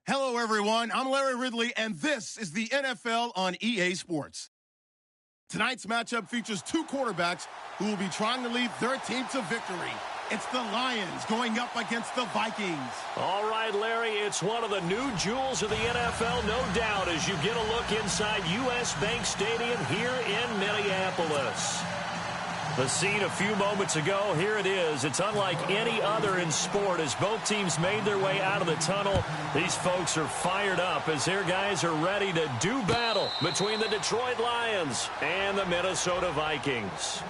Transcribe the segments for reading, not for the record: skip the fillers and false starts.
Hello, everyone. I'm Larry Ridley, and this is the NFL on EA Sports. Tonight's matchup features two quarterbacks who will be trying to lead their team to victory. It's the Lions going up against the Vikings. All right, Larry, it's one of the new jewels of the NFL, no doubt, as you get a look inside U.S. Bank Stadium here in Minneapolis. The scene a few moments ago, here it is. It's unlike any other in sport as both teams made their way out of the tunnel. These folks are fired up as their guys are ready to do battle between the Detroit Lions and the Minnesota Vikings.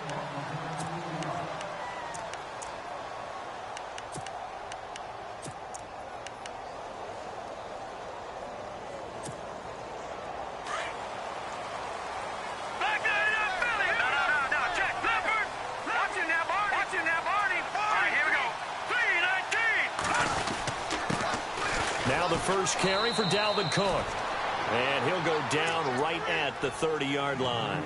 Now the first carry for Dalvin Cook. And he'll go down right at the 30-yard line.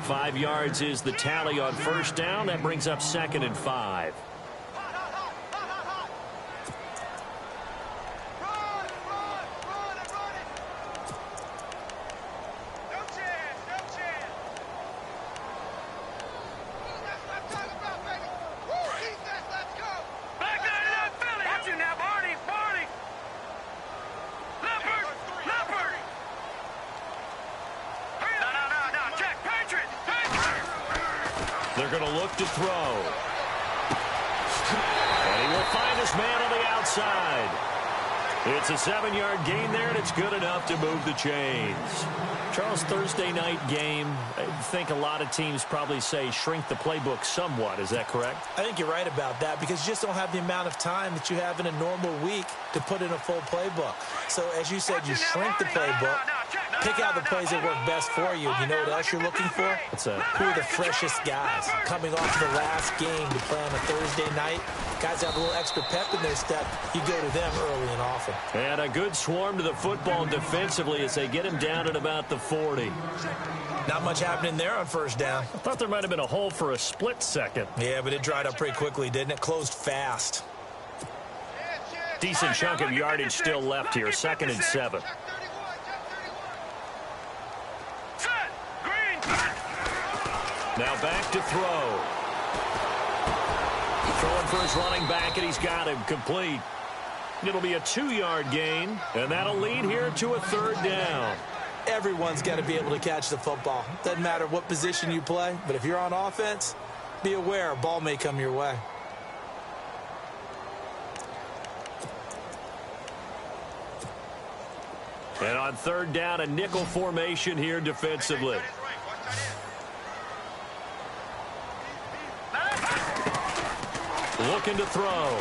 5 yards is the tally on first down. That brings up 2nd and 5. They're going to look to throw. And he will find his man on the outside. It's a 7-yard gain there, and it's good enough to move the chains. Charles, Thursday night game, I think a lot of teams probably say shrink the playbook somewhat. Is that correct? I think you're right about that because you just don't have the amount of time that you have in a normal week to put in a full playbook. So, as you said, you shrink the playbook, pick out the plays that work best for you. You know what else you're looking for? What's that? Who are the freshest guys coming off the last game to play on a Thursday night? Guys have a little extra pep in their step. You go to them early and often. And a good swarm to the football defensively as they get him down at about the 40. Not much happening there on first down. I thought there might have been a hole for a split second. Yeah, but it dried up pretty quickly, didn't it? Closed fast. Decent chunk of yardage still left here. 2nd and 7. Now back to throw. Throwing for his running back, and he's got him complete. It'll be a 2-yard gain, and that'll lead here to a 3rd down. Everyone's got to be able to catch the football. Doesn't matter what position you play, but if you're on offense, be aware a ball may come your way. And on 3rd down, a nickel formation here defensively. Looking to throw.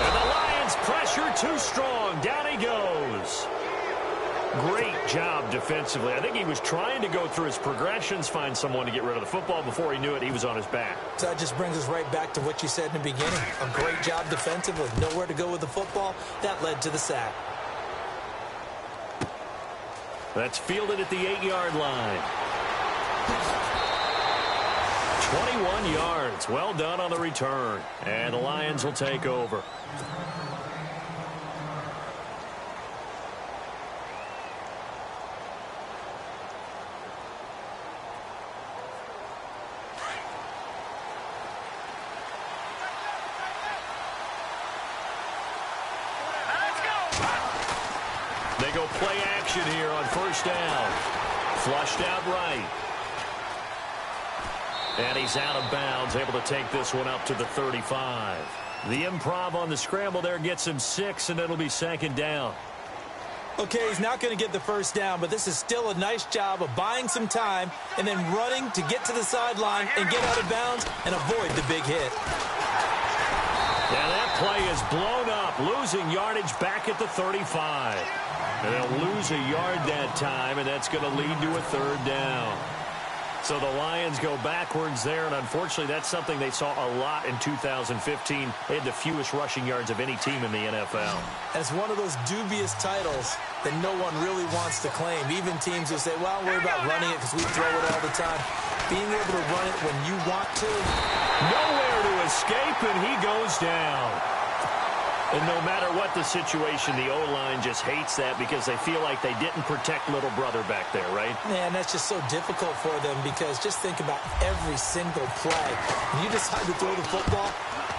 And the Lions pressure too strong. Down he goes. Great job defensively. I think he was trying to go through his progressions, find someone to get rid of the football. Before he knew it, he was on his back. So that just brings us right back to what you said in the beginning. A great job defensively. Nowhere to go with the football. That led to the sack. That's fielded at the 8-yard line. 21 yards. Well done on the return. And the Lions will take over. They go play action here on first down. Flushed out right. And he's out of bounds, able to take this one up to the 35. The improv on the scramble there gets him 6, and it'll be 2nd down. Okay, he's not going to get the first down, but this is still a nice job of buying some time and then running to get to the sideline and get out of bounds and avoid the big hit. And that play is blown up, losing yardage back at the 35. And they'll lose a yard that time, and that's going to lead to a 3rd down. So the Lions go backwards there, and unfortunately that's something they saw a lot in 2015. They had the fewest rushing yards of any team in the NFL. And it's one of those dubious titles that no one really wants to claim. Even teams will say, well, don't worry about running it because we throw it all the time. Being able to run it when you want to. Nowhere to escape, and he goes down. And no matter what the situation, the O-line just hates that because they feel like they didn't protect little brother back there, right? Man, that's just so difficult for them because just think about every single play. When you decide to throw the football,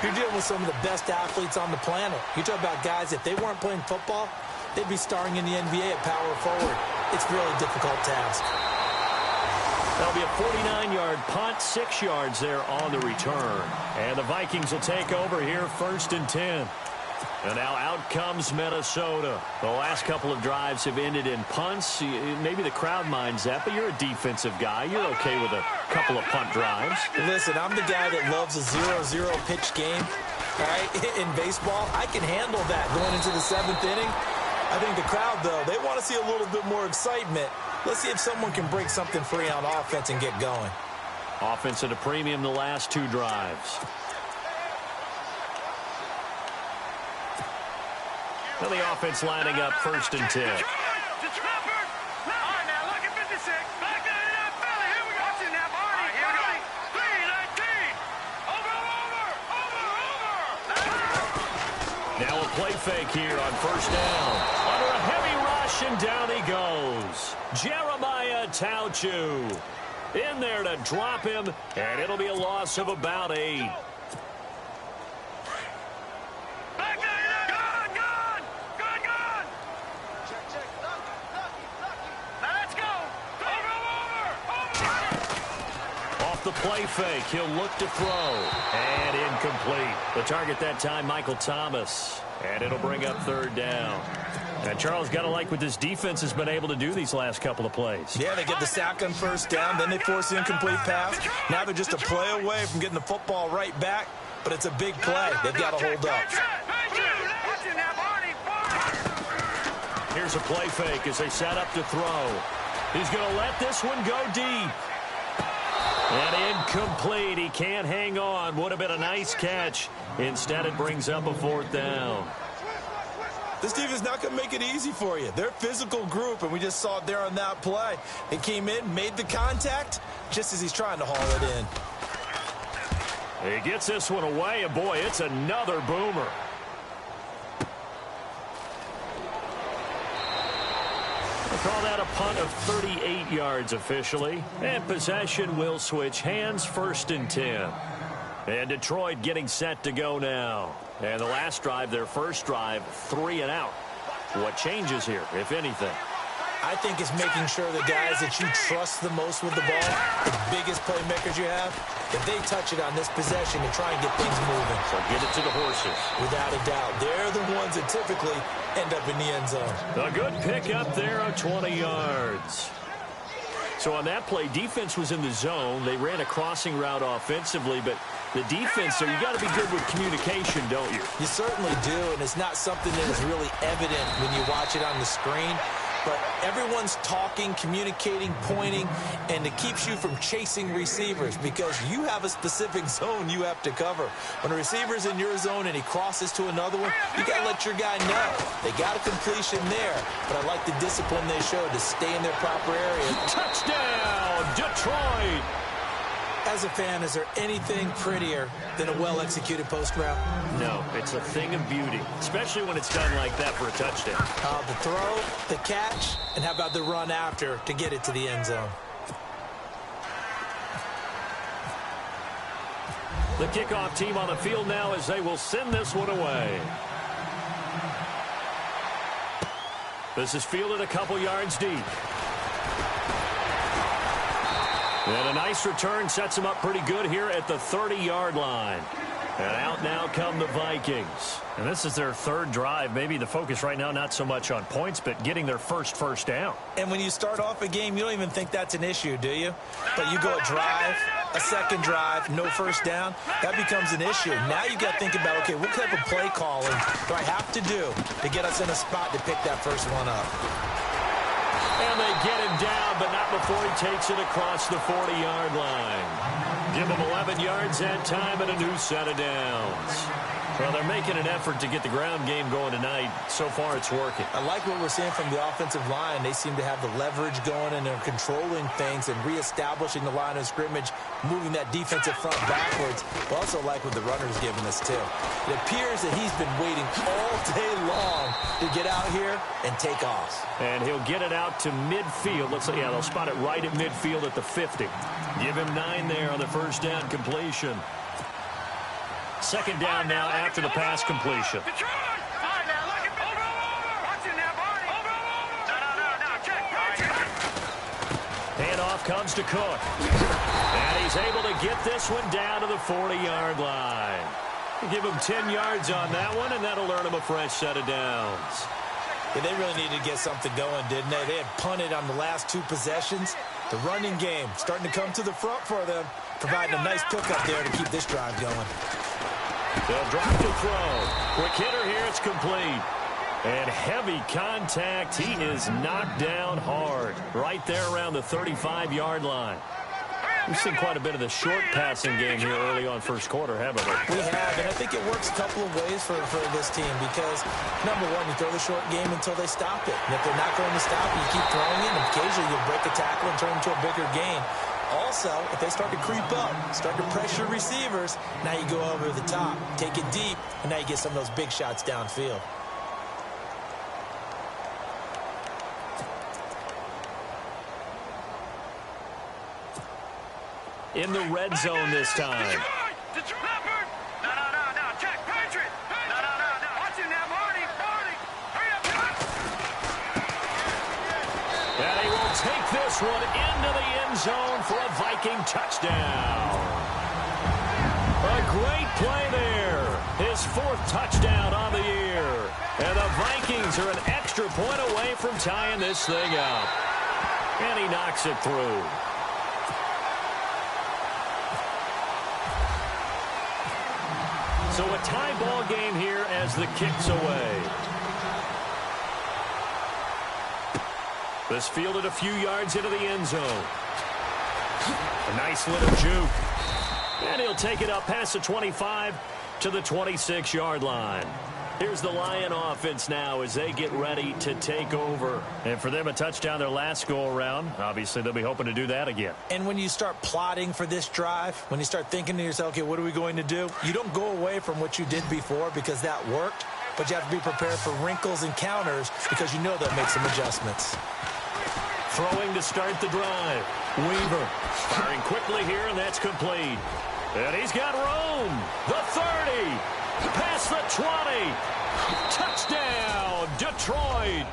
you're dealing with some of the best athletes on the planet. You talk about guys, if they weren't playing football, they'd be starring in the NBA at power forward. It's a really difficult task. That'll be a 49-yard punt, 6 yards there on the return. And the Vikings will take over here, 1st and 10. And now out comes Minnesota. The last couple of drives have ended in punts. Maybe the crowd minds that, but you're a defensive guy. You're okay with a couple of punt drives. Listen, I'm the guy that loves a 0-0 pitch game. All right, in baseball, I can handle that going into the 7th inning. I think the crowd, though, they want to see a little bit more excitement. Let's see if someone can break something free on offense and get going. Offense at a premium the last 2 drives. Well, the offense lining up 1st and 10. Now a play fake here on 1st down. Under a heavy rush, and down he goes. Jeremiah Tauchu in there to drop him, and it'll be a loss of about 8. The play fake. He'll look to throw. And incomplete. The target that time, Michael Thomas. And it'll bring up 3rd down. And Charles, got to like what this defense has been able to do these last couple of plays. Yeah, they get the sack on 1st down. Then they force the incomplete pass. Now they're just a play away from getting the football right back. But it's a big play. They've got to hold up. Here's a play fake as they set up to throw. He's going to let this one go deep. And incomplete. He can't hang on. Would have been a nice catch. Instead, it brings up a 4th down. This team is not going to make it easy for you. They're a physical group, and we just saw it there on that play. They came in, made the contact, just as he's trying to haul it in. He gets this one away, and boy, it's another boomer. Call that a punt of 38 yards officially. And possession will switch hands, 1st and 10. And Detroit getting set to go now. And the last drive, their first drive, 3 and out. What changes here, if anything? I think it's making sure the guys that you trust the most with the ball, the biggest playmakers you have, if they touch it on this possession to try and get things moving. So get it to the horses. Without a doubt. They're the ones that typically end up in the end zone. A good pickup there of 20 yards. So on that play, defense was in the zone. They ran a crossing route offensively, but the defense, so you got to be good with communication, don't you? You certainly do, and it's not something that is really evident when you watch it on the screen. But everyone's talking, communicating, pointing, and it keeps you from chasing receivers because you have a specific zone you have to cover. When a receiver's in your zone and he crosses to another one, you got to let your guy know. They got a completion there, but I like the discipline they showed to stay in their proper area. Touchdown, Detroit! As a fan, is there anything prettier than a well-executed post route? No, it's a thing of beauty, especially when it's done like that for a touchdown. The throw, the catch, and how about the run after to get it to the end zone? The kickoff team on the field now as they will send this one away. This is fielded a couple yards deep. And a nice return sets them up pretty good here at the 30-yard line. And out now come the Vikings. And this is their 3rd drive. Maybe the focus right now not so much on points, but getting their first down. And when you start off a game, you don't even think that's an issue, do you? But you go a drive, a second drive, no first down, that becomes an issue. Now you got to think about, okay, what type of play calling do I have to do to get us in a spot to pick that first one up? And they get him down, but not before he takes it across the 40-yard line. Give him 11 yards that time and a new set of downs. Well, they're making an effort to get the ground game going tonight. So far, it's working. I like what we're seeing from the offensive line. They seem to have the leverage going, and they're controlling things and reestablishing the line of scrimmage, moving that defensive front backwards. I also like what the runner's giving us, too. It appears that he's been waiting all day long to get out here and take off. And he'll get it out to midfield. Let's say, yeah, they'll spot it right at midfield at the 50. Give him 9 there on the first down completion. Second down now after the pass completion. Handoff comes to Cook. And he's able to get this one down to the 40-yard line. Give him 10 yards on that one, and that'll earn him a fresh set of downs. Yeah, they really needed to get something going, didn't they? They had punted on the last 2 possessions. The running game starting to come to the front for them, providing a nice pickup there to keep this drive going. They'll drop to throw. Quick hitter here, it's complete. And heavy contact. He is knocked down hard. Right there around the 35-yard line. We've seen quite a bit of the short passing game here early on first quarter, haven't we? We have, and I think it works a couple of ways for this team because, number one, you throw the short game until they stop it. And if they're not going to stop it, you keep throwing it, and occasionally you'll break a tackle and turn into a bigger gain. Also, if they start to creep up, start to pressure receivers, now you go over the top, take it deep, and now you get some of those big shots downfield. In the red zone this time. And he will take this one into the end zone for a Viking touchdown. A great play there. His 4th touchdown on the year. And the Vikings are an extra point away from tying this thing up. And he knocks it through. So a tie ball game here as the kick's away. This fielded a few yards into the end zone. A nice little juke. And he'll take it up past the 25 to the 26-yard line. Here's the Lion offense now as they get ready to take over. And for them, a touchdown their last go-around. Obviously, they'll be hoping to do that again. And when you start plotting for this drive, when you start thinking to yourself, okay, what are we going to do? You don't go away from what you did before because that worked, but you have to be prepared for wrinkles and counters because you know they'll make some adjustments. Throwing to start the drive. Weaver firing quickly here, and that's complete. And he's got room. The 30. Past the 20. Touchdown, Detroit.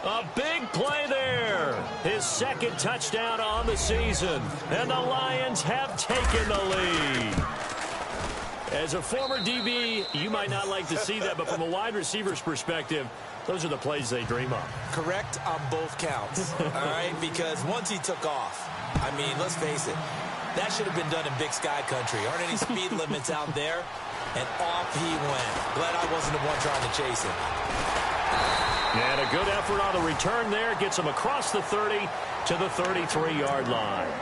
A big play there. His 2nd touchdown on the season. And the Lions have taken the lead. As a former DB, you might not like to see that, but from a wide receiver's perspective, those are the plays they dream of. Correct on both counts, all right? Because once he took off, I mean, let's face it, that should have been done in Big Sky country. Aren't any speed limits out there? And off he went. Glad I wasn't the one trying to chase him. And a good effort on the return there. Gets him across the 30 to the 33-yard line.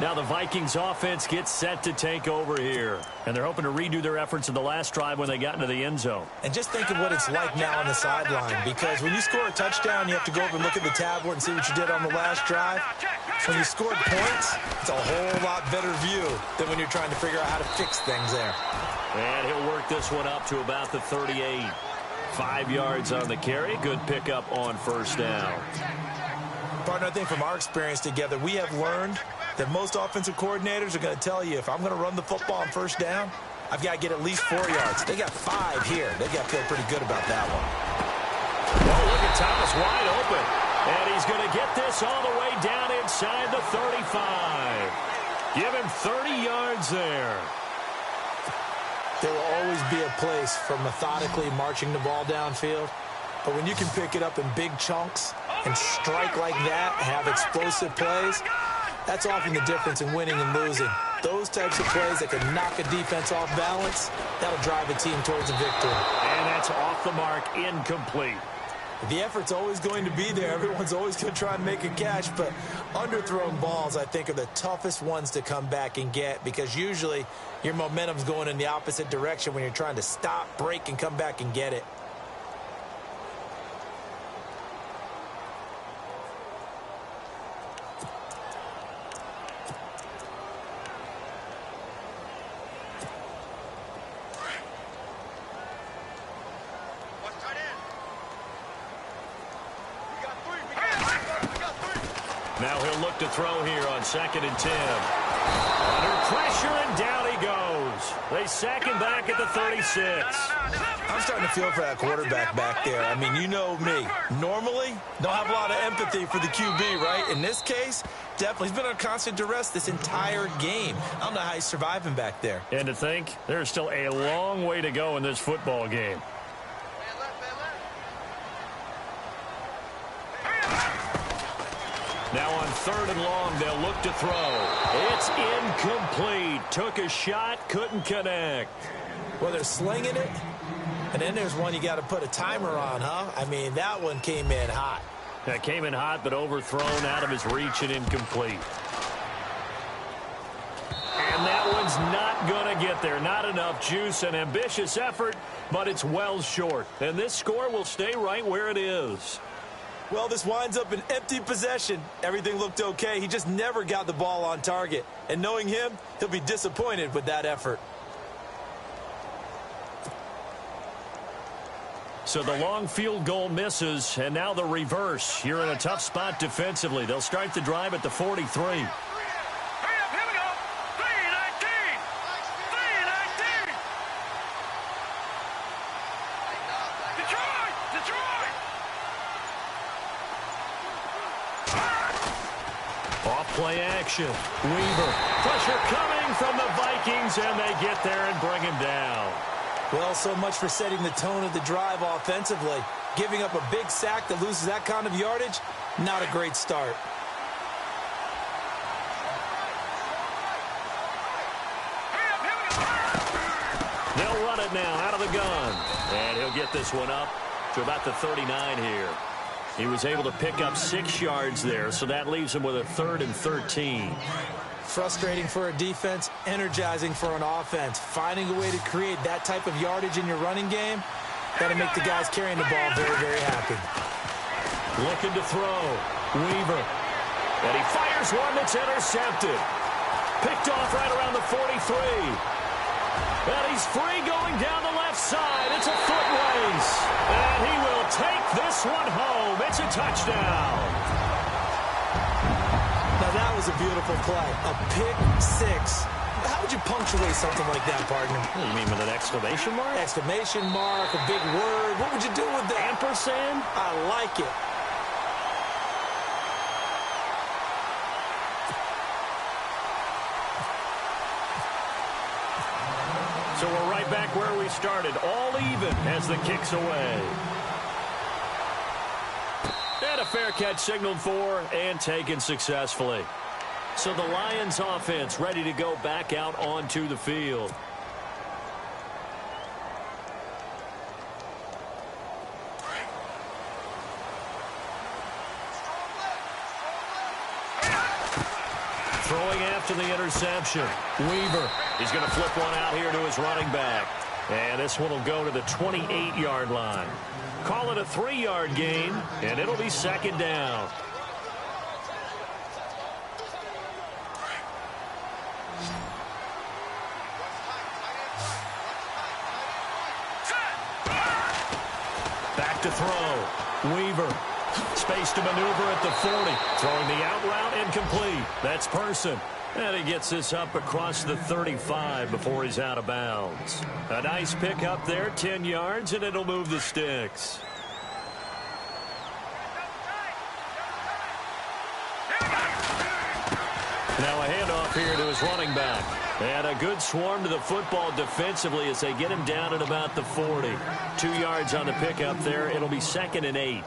Now the Vikings offense gets set to take over here. And they're hoping to redo their efforts in the last drive when they got into the end zone. And just think of what it's like now on the sideline. Because when you score a touchdown, you have to go over and look at the tablet and see what you did on the last drive. When you scored points, it's a whole lot better view than when you're trying to figure out how to fix things there. And he'll work this one up to about the 38. 5 yards on the carry. Good pickup on first down. Partner, I think from our experience together, we have learned that most offensive coordinators are going to tell you, if I'm going to run the football on first down, I've got to get at least 4 yards. They got 5 here. They got to feel pretty good about that one. Oh, look at Thomas wide open. And he's going to get this all the way down inside the 35. Give him 30 yards there. There will always be a place for methodically marching the ball downfield. But when you can pick it up in big chunks and strike like that, have explosive plays, that's often the difference in winning and losing. Those types of plays that can knock a defense off balance, that'll drive a team towards a victory. And that's off the mark, incomplete. The effort's always going to be there. Everyone's always going to try and make a catch, but underthrown balls, I think, are the toughest ones to come back and get because usually your momentum's going in the opposite direction when you're trying to stop, break, and come back and get it. Now he'll look to throw here on 2nd and 10. Under pressure, and down he goes. They sack him back at the 36. I'm starting to feel for that quarterback back there. I mean, you know me. Normally, don't have a lot of empathy for the QB, right? In this case, definitely. He's been under constant duress this entire game. I don't know how he's surviving back there. And to think, there's still a long way to go in this football game. Now on 3rd and long, they'll look to throw. It's incomplete. Took a shot, couldn't connect. Well, they're slinging it, and then there's one you got to put a timer on, huh? I mean, that one came in hot. That came in hot, but overthrown out of his reach and incomplete. And that one's not going to get there. Not enough juice. An ambitious effort, but it's well short. And this score will stay right where it is. Well, this winds up an empty possession. Everything looked okay. He just never got the ball on target. And knowing him, he'll be disappointed with that effort. So the long field goal misses, and now the reverse. You're in a tough spot defensively. They'll start the drive at the 43. Play action. Weaver. Pressure coming from the Vikings, and they get there and bring him down. Well, so much for setting the tone of the drive offensively. Giving up a big sack that loses that kind of yardage, not a great start. They'll run it now out of the gun. And he'll get this one up to about the 39 here. He was able to pick up 6 yards there, so that leaves him with a 3rd and 13. Frustrating for a defense, energizing for an offense. Finding a way to create that type of yardage in your running game, got to make the guys carrying the ball very, very happy. Looking to throw. Weaver. And he fires one that's intercepted. Picked off right around the 43. And he's free going down the left side. It's a foot race. And he will take this one home. It's a touchdown. Now that was a beautiful play. A pick six. How would you punctuate something like that, partner? You mean with an exclamation mark? Exclamation mark, a big word. What would you do with that? Ampersand? I like it. So we're right back where we started, all even as the kick's away. And a fair catch signaled for and taken successfully. So the Lions offense ready to go back out onto the field. Throwing after the interception. Weaver. He's going to flip one out here to his running back. And this one will go to the 28-yard line. Call it a 3-yard gain, and it'll be 2nd down. Back to throw. Weaver. Space to maneuver at the 40. Throwing the out route incomplete. That's Person. And he gets this up across the 35 before he's out of bounds. A nice pick up there, 10 yards, and it'll move the sticks. Now a handoff here to his running back. And a good swarm to the football defensively as they get him down at about the 40. 2 yards on the pickup there. It'll be 2nd and 8.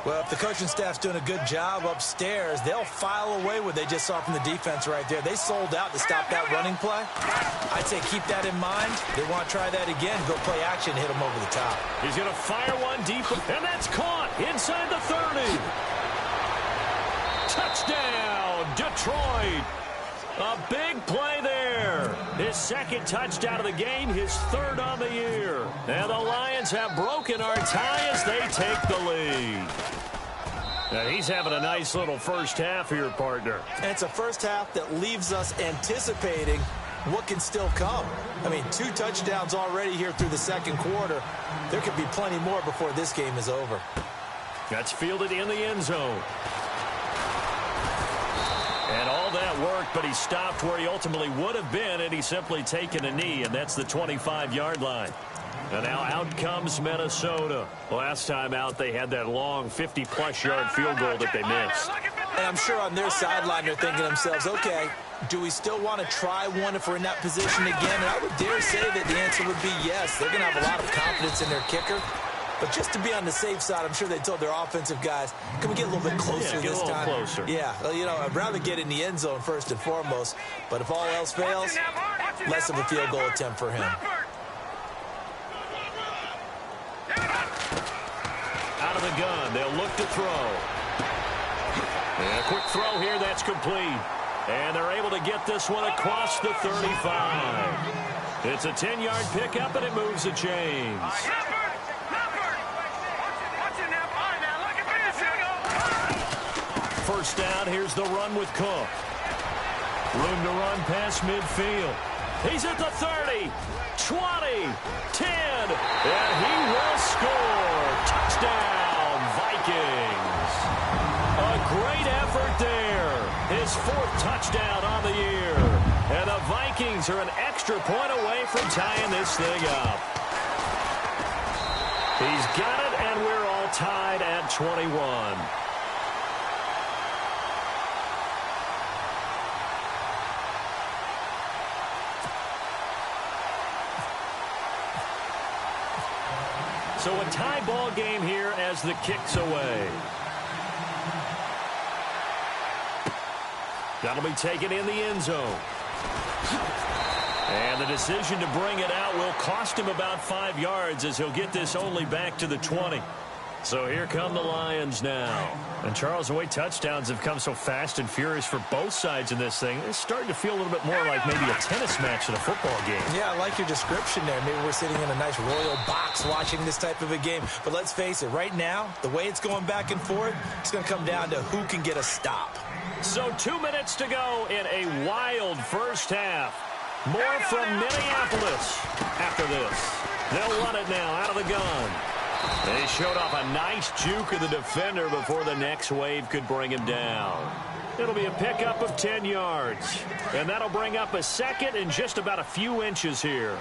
Well, if the coaching staff's doing a good job upstairs, they'll file away what they just saw from the defense right there. They sold out to stop that running play. I'd say keep that in mind. They want to try that again, go play action, hit them over the top. He's going to fire one deep, and that's caught inside the 30. Touchdown, Detroit. A big play there. His second touchdown of the game, his third on the year. And the Lions have broken our tie as they take the lead. And he's having a nice little first half here, partner. And it's a first half that leaves us anticipating what can still come. I mean, 2 touchdowns already here through the second quarter. There could be plenty more before this game is over. That's fielded in the end zone. And all that worked, but he stopped where he ultimately would have been, and he's simply taken a knee, and that's the 25-yard line. And now out comes Minnesota. Last time out, they had that long 50-plus yard field goal that they missed. And I'm sure on their sideline they're thinking to themselves, okay, do we still want to try one if we're in that position again? And I would dare say that the answer would be yes. They're going to have a lot of confidence in their kicker. But just to be on the safe side, I'm sure they told their offensive guys, can we get a little bit closer this time? Closer. Yeah, well, you know, I'd rather get in the end zone first and foremost. But if all else fails, less of a field goal attempt for him. Out of the gun, they'll look to throw. And a quick throw here, that's complete. And they're able to get this one across the 35. It's a 10-yard pickup, and it moves the chains. First down, here's the run with Cook. Room to run past midfield. He's at the 30, 20, 10, and he will score. Touchdown, Vikings. A great effort there. His 4th touchdown on the year. And the Vikings are an extra point away from tying this thing up. He's got it, and we're all tied at 21. So a tie ball game here as the kick's away. That'll be taken in the end zone. And the decision to bring it out will cost him about 5 yards as he'll get this only back to the 20. So here come the Lions now. And Charles, the way touchdowns have come so fast and furious for both sides in this thing, it's starting to feel a little bit more like maybe a tennis match in a football game. Yeah, I like your description there. Maybe we're sitting in a nice royal box watching this type of a game. But let's face it, right now, the way it's going back and forth, it's going to come down to who can get a stop. So 2 minutes to go in a wild first half. More from Minneapolis after this. They'll run it now out of the gun. They showed off a nice juke of the defender before the next wave could bring him down. It'll be a pickup of 10 yards. And that'll bring up a second in just about a few inches here.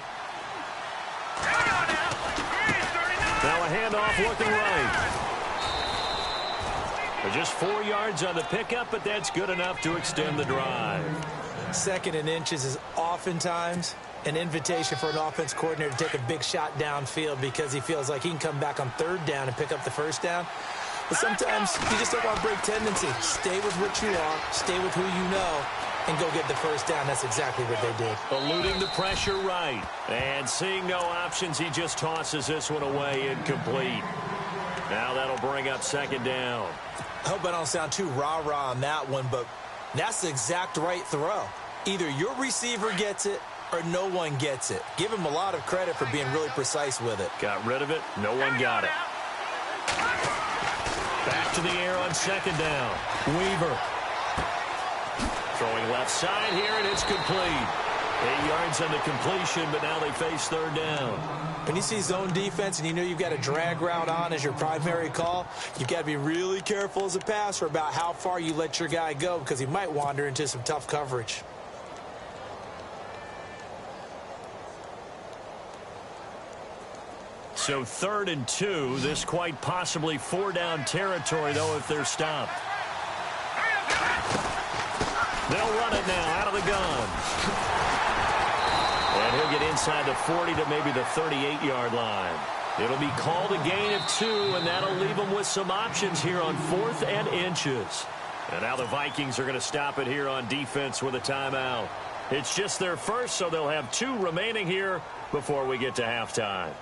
Now a handoff looking right. Just 4 yards on the pickup, but that's good enough to extend the drive. Second and inches is oftentimes an invitation for an offense coordinator to take a big shot downfield because he feels like he can come back on 3rd down and pick up the 1st down. But sometimes you just don't want to break tendency. Stay with what you are, stay with who you know, and go get the 1st down. That's exactly what they did. Eluding the pressure right. And seeing no options, he just tosses this one away incomplete. Now that'll bring up 2nd down. I hope I don't sound too rah-rah on that one, but that's the exact right throw. Either your receiver gets it or no one gets it. Give him a lot of credit for being really precise with it. Got rid of it. No one got it. Back to the air on 2nd down. Weaver. Throwing left side here, and it's complete. 8 yards on the completion, but now they face 3rd down. When you see zone defense and you know you've got a drag route on as your primary call, you've got to be really careful as a passer about how far you let your guy go because he might wander into some tough coverage. So 3rd and 2. This quite possibly 4-down territory, though, if they're stopped. They'll run it now out of the gun. And he'll get inside the 40 to maybe the 38-yard line. It'll be called a gain of 2, and that'll leave them with some options here on 4th and inches. And now the Vikings are going to stop it here on defense with a timeout. It's just their first, so they'll have 2 remaining here before we get to halftime.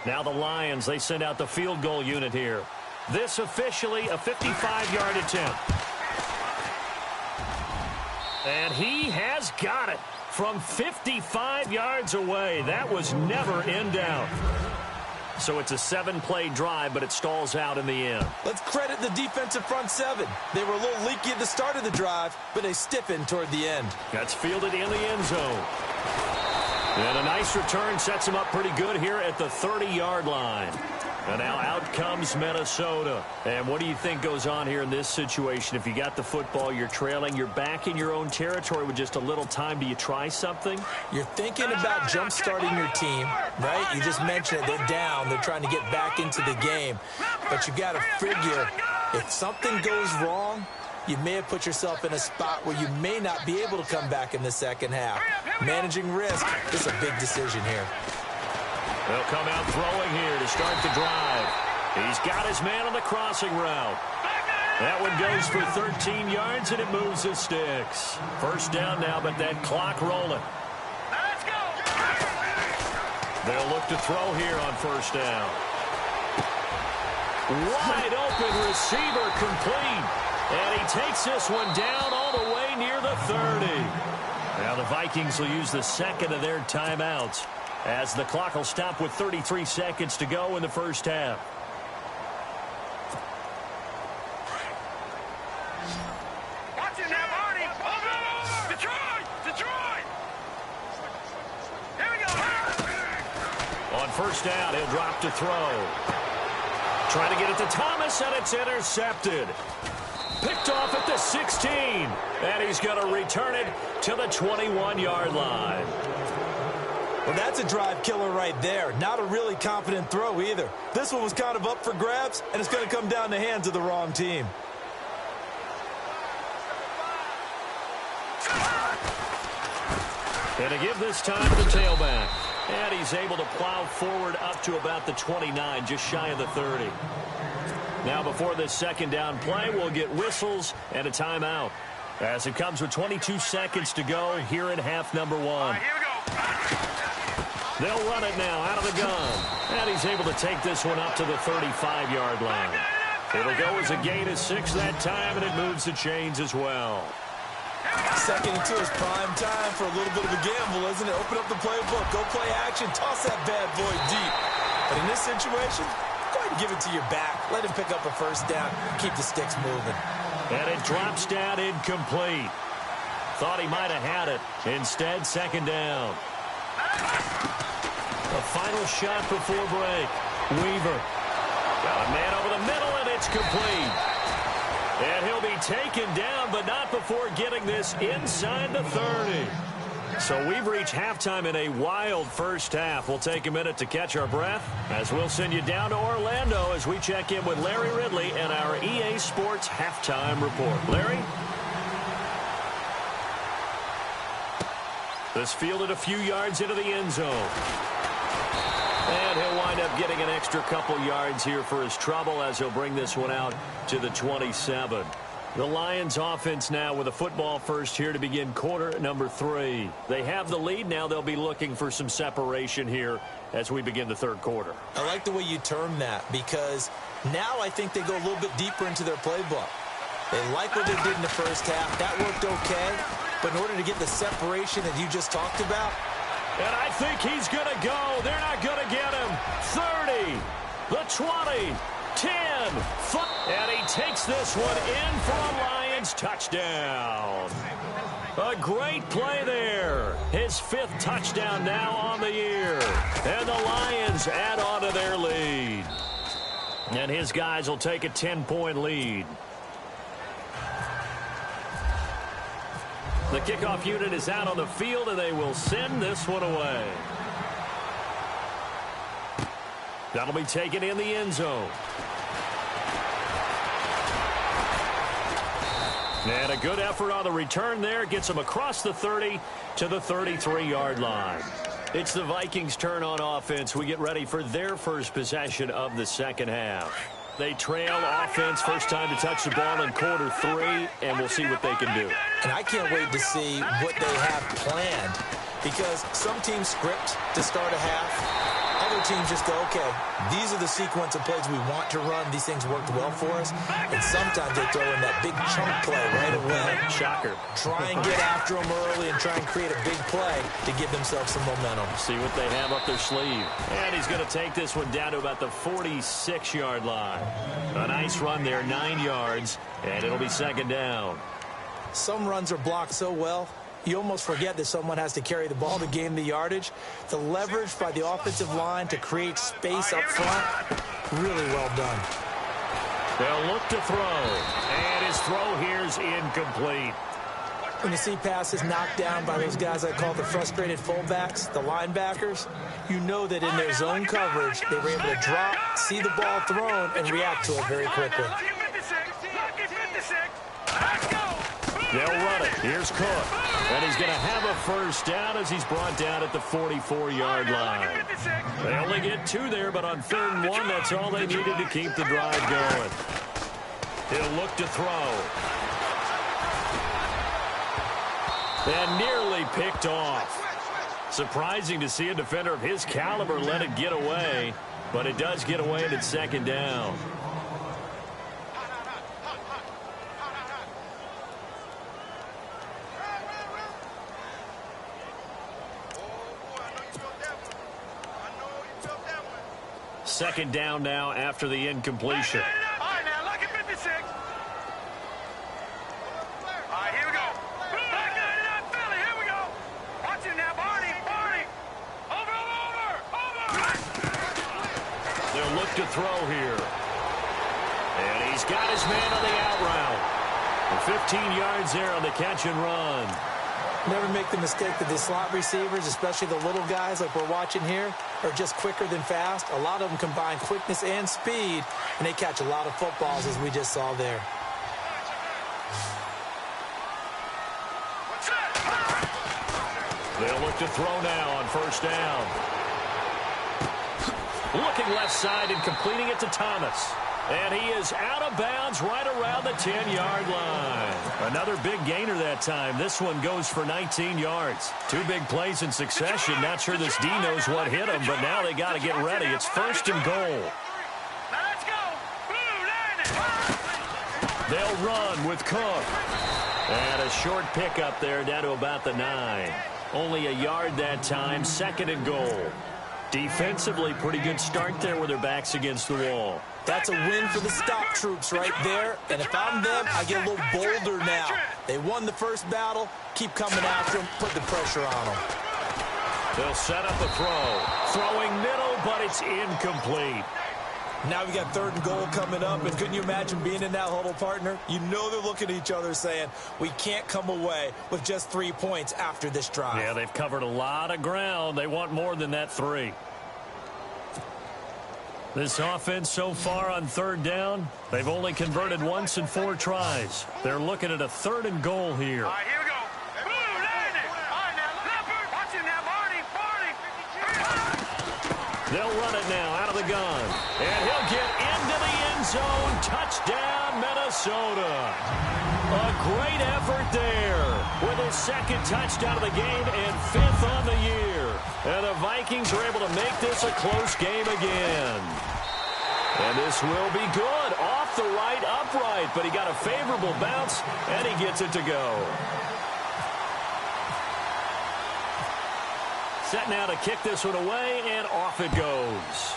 Now the Lions, they send out the field goal unit here. This officially a 55-yard attempt. And he has got it from 55 yards away. That was never in doubt. So it's a 7-play drive, but it stalls out in the end. Let's credit the defensive front 7. They were a little leaky at the start of the drive, but they stiffened toward the end. That's fielded in the end zone. And a nice return sets him up pretty good here at the 30-yard line. And now out comes Minnesota. And what do you think goes on here in this situation? If you got the football, you're trailing, you're back in your own territory with just a little time. Do you try something? You're thinking about jump-starting your team, right? You just mentioned it. They're down. They're trying to get back into the game. But you got to figure if something goes wrong, you may have put yourself in a spot where you may not be able to come back in the second half. Managing risk is a big decision here. They'll come out throwing here to start the drive. He's got his man on the crossing route. That one goes for 13 yards, and it moves the sticks. First down now, but that clock rolling. Let's go. They'll look to throw here on first down. Wide open receiver complete. And he takes this one down all the way near the 30. Now the Vikings will use the second of their timeouts, as the clock will stop with 33 seconds to go in the first half. Watch it now, Marty. Over. Detroit. Here we go. On first down, he'll drop to throw. Trying to get it to Thomas, and it's intercepted. Picked off at the 16. And he's going to return it to the 21-yard line. Well, that's a drive killer right there. Not a really confident throw either. This one was kind of up for grabs, and it's going to come down the hands of the wrong team. And to give this time to the tailback. And he's able to plow forward up to about the 29, just shy of the 30. Now before this second down play, we'll get whistles and a timeout, as it comes with 22 seconds to go here in half number 1. All right, here we go. They'll run it now out of the gun. And he's able to take this one up to the 35-yard line. It'll go as a gain of 6 that time, and it moves the chains as well. Second and 2 is prime time for a little bit of a gamble, isn't it? Open up the playbook, go play action, toss that bad boy deep. But in this situation, go ahead and give it to your back. Let him pick up a first down. Keep the sticks moving. And it drops down incomplete. Thought he might have had it. Instead, second down. A final shot before break. Weaver. Got a man over the middle, and it's complete. And he'll be taken down, but not before getting this inside the 30. So we've reached halftime in a wild first half. We'll take a minute to catch our breath as we'll send you down to Orlando as we check in with Larry Ridley and our EA Sports Halftime Report. Larry? This fielded a few yards into the end zone. And he'll wind up getting an extra couple yards here for his trouble as he'll bring this one out to the 27. The Lions offense now with a football first here to begin quarter number 3. They have the lead. Now they'll be looking for some separation here as we begin the third quarter. I like the way you term that, because now I think they go a little bit deeper into their playbook. They like what they did in the first half. That worked okay. But in order to get the separation that you just talked about, and I think he's going to go. They're not going to get him. 30, the 20, 10, 5. And he takes this one in for a Lions touchdown. A great play there. His 5th touchdown now on the year. And the Lions add on to their lead. And his guys will take a 10-point lead. The kickoff unit is out on the field, and they will send this one away. That'll be taken in the end zone. And a good effort on the return there. Gets him across the 30 to the 33-yard line. It's the Vikings' turn on offense. We get ready for their first possession of the second half. They trail offense, first time to touch the ball in quarter 3, and we'll see what they can do. And I can't wait to see what they have planned, because some teams script to start a half. Other teams just go, okay, these are the sequence of plays we want to run. These things worked well for us. And sometimes they throw in that big chunk play right away. Shocker. Try and get after them early and try and create a big play to give themselves some momentum. See what they have up their sleeve. And he's going to take this one down to about the 46-yard line. A nice run there, 9 yards, and it'll be second down. Some runs are blocked so well, you almost forget that someone has to carry the ball to gain the yardage. The leverage by the offensive line to create space up front, really well done. They'll look to throw, and his throw here's incomplete. When you see passes knocked down by those guys I call the frustrated fullbacks, the linebackers, you know that in their zone coverage, they were able to drop, see the ball thrown, and react to it very quickly. They'll run it. Here's Cook. And he's going to have a first down as he's brought down at the 44-yard line. They only get 2 there, but on 3rd and 1, that's all they needed to keep the drive going. He'll look to throw. And nearly picked off. Surprising to see a defender of his caliber let it get away, but it does get away and it's second down. Second down now after the incompletion. All right, now, look at 56. All right, here we go. Back 99, Philly, here we go. Watch it now, Barney. Over. They'll look to throw here. And he's got his man on the out route. And 15 yards there on the catch and run. Never make the mistake that the slot receivers, especially the little guys like we're watching here, are just quicker than fast. A lot of them combine quickness and speed, and they catch a lot of footballs, as we just saw there. They'll look to throw now on first down. Looking left side and completing it to Thomas. And he is out of bounds right around the 10-yard line. Another big gainer that time. This one goes for 19 yards. 2 big plays in succession. Not sure this D knows what hit him, but now they got to get ready. It's 1st and goal. Now let's go. They'll run with Cook. And a short pickup there down to about the 9. Only a yard that time. 2nd and goal. Defensively, pretty good start there with their backs against the wall. That's a win for the stop troops right there. And if I'm them, I get a little bolder now. They won the first battle. Keep coming after them. Put the pressure on them. They'll set up a throw. Throwing middle, but it's incomplete. Now we got 3rd and goal coming up. And couldn't you imagine being in that huddle, partner? You know they're looking at each other saying, we can't come away with just 3 points after this drive. Yeah, they've covered a lot of ground. They want more than that 3. This offense so far on 3rd down, they've only converted once in 4 tries. They're looking at a 3rd and goal here. All right, here we go. All right, now, Leopard. Watch it now, Barney. They'll run it now out of the gun. And he'll get into the end zone. Touchdown, Minnesota. A great effort there with his 2nd touchdown of the game and 5th on the year. And the Vikings are able to make this a close game again. And this will be good. Off the right upright, but he got a favorable bounce, and he gets it to go. Set now to kick this one away, and off it goes.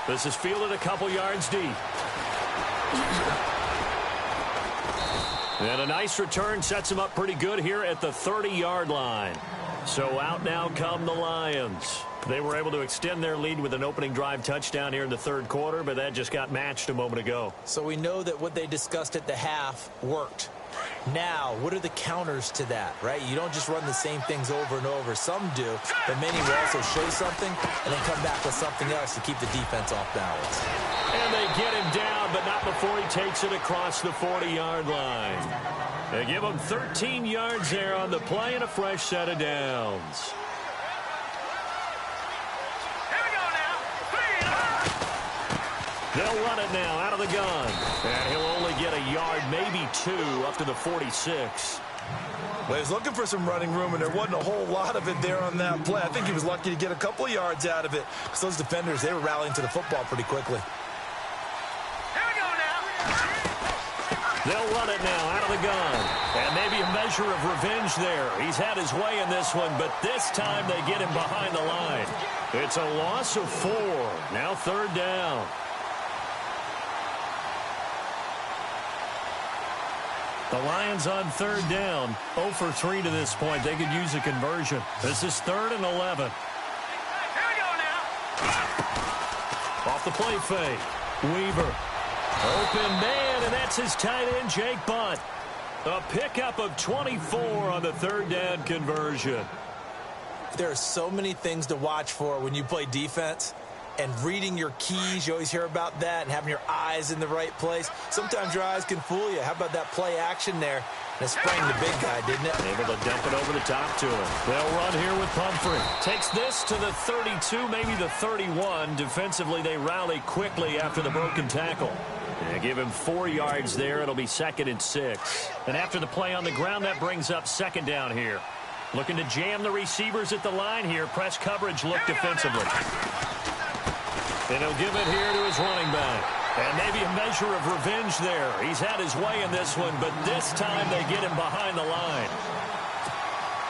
This is fielded a couple yards deep. And a nice return sets him up pretty good here at the 30-yard line. So out now come the Lions. They were able to extend their lead with an opening drive touchdown here in the 3rd quarter, but that just got matched a moment ago. So we know that what they discussed at the half worked. Now, what are the counters to that, right? You don't just run the same things over and over. Some do, but many will also show something and then come back with something else to keep the defense off balance. And they get him down, but not before he takes it across the 40-yard line. They give him 13 yards there on the play and a fresh set of downs. They'll run it now out of the gun. And he'll only get a yard, maybe 2, up to the 46. Well, he was looking for some running room, and there wasn't a whole lot of it there on that play. I think he was lucky to get a couple of yards out of it, because those defenders, they were rallying to the football pretty quickly. Here we go now. They'll run it now out of the gun. And maybe a measure of revenge there. He's had his way in this one, but this time they get him behind the line. It's a loss of 4. Now 3rd down. The Lions on 3rd down. 0 for 3 to this point. They could use a conversion. This is 3rd and 11. Here we go now. Off the play fake. Weaver. Open man, and that's his tight end, Jake Butt. A pickup of 24 on the 3rd down conversion. There are so many things to watch for when you play defense. And reading your keys, you always hear about that, and having your eyes in the right place. Sometimes your eyes can fool you. How about that play action there? And it sprang the big guy, didn't it? Able to dump it over the top to him. They'll run here with Pumphrey. Takes this to the 32, maybe the 31. Defensively, they rally quickly after the broken tackle. They give him 4 yards there. It'll be 2nd and 6. And after the play on the ground, that brings up 2nd down here. Looking to jam the receivers at the line here. Press coverage look defensively. And he'll give it here to his running back. And maybe a measure of revenge there. He's had his way in this one, but this time they get him behind the line.